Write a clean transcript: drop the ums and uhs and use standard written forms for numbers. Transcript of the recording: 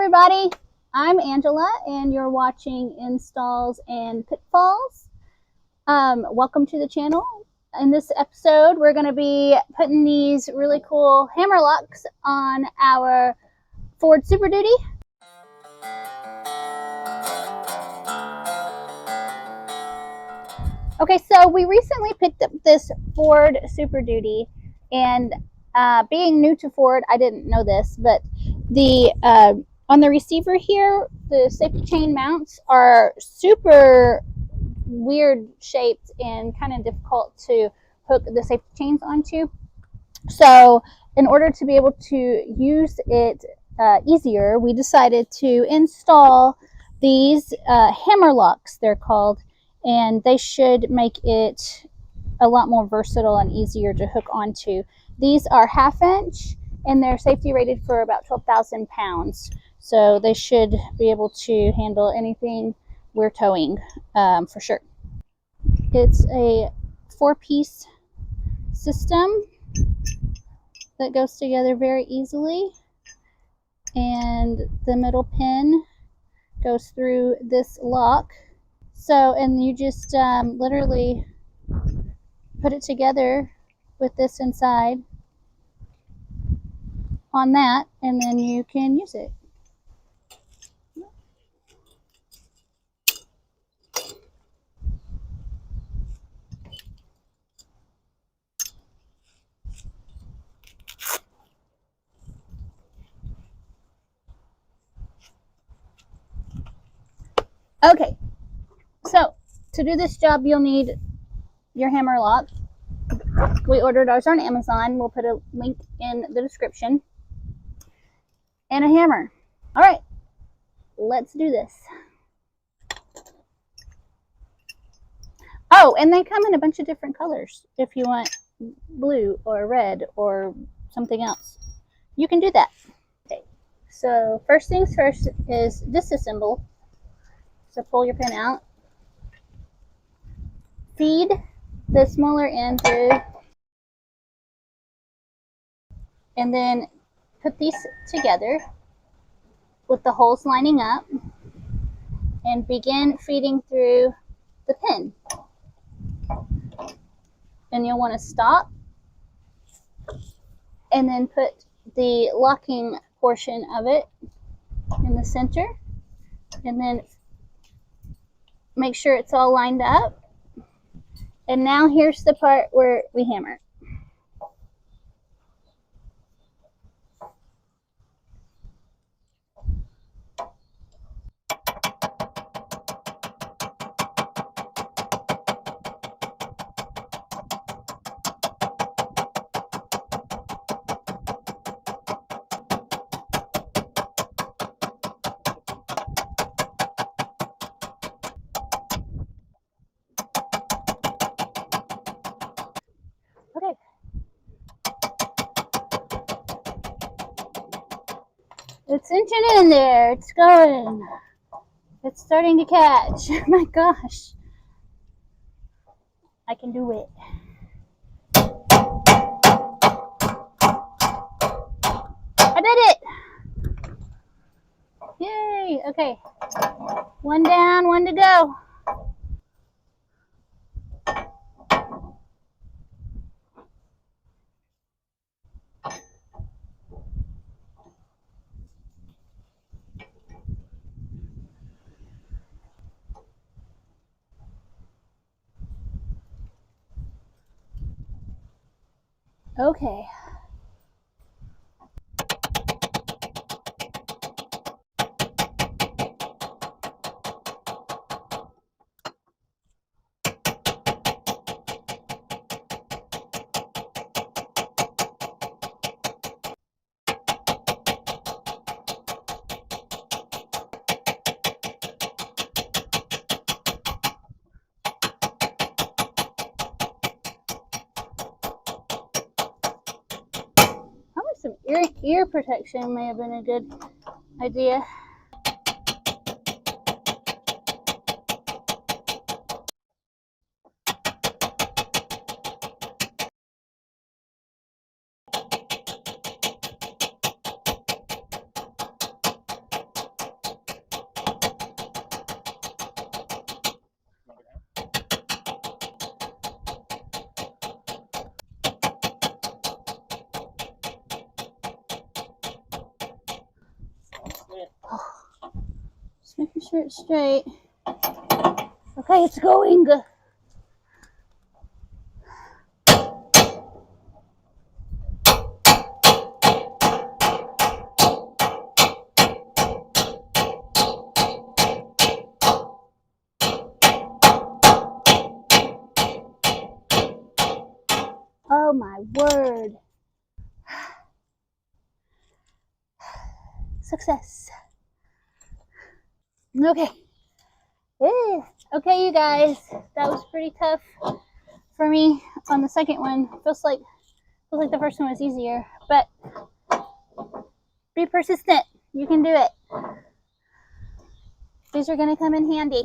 everybody, I'm Angela and you're watching Installs and Pitfalls. Welcome to the channel. In this episode we're going to be putting these really cool Hammerlocks on our Ford Super Duty. Okay, so we recently picked up this Ford Super Duty, and being new to Ford, I didn't know this, but the on the receiver here, the safety chain mounts are super weird shaped and kind of difficult to hook the safety chains onto. So in order to be able to use it easier, we decided to install these Hammerlocks, they're called, and they should make it a lot more versatile and easier to hook onto. These are 1/2 inch and they're safety rated for about 12,000 pounds. So they should be able to handle anything we're towing for sure. It's a 4-piece system that goes together very easily. And the middle pin goes through this lock. So, and you just literally put it together with this inside on that, and then you can use it. Okay, so to do this job you'll need your Hammerlock. We ordered ours on Amazon. We'll put a link in the description. And a hammer. All right, let's do this. Oh, and they come in a bunch of different colors. If you want blue or red or something else, you can do that. Okay, so first things first is disassemble. So pull your pin out. Feed the smaller end through. And then put these together with the holes lining up and begin feeding through the pin. And you'll want to stop and then put the locking portion of it in the center, and then make sure it's all lined up. And now here's the part where we hammer. Okay. It's inching in there. It's going. It's starting to catch. Oh my gosh. I can do it. I did it. Yay. Okay. One down, one to go. Okay. Some ear protection may have been a good idea. straight. Okay, it's going. Oh my word. Success. Okay. Okay, you guys. That was pretty tough for me on the second one. Feels like the first one was easier. But be persistent. You can do it. These are going to come in handy.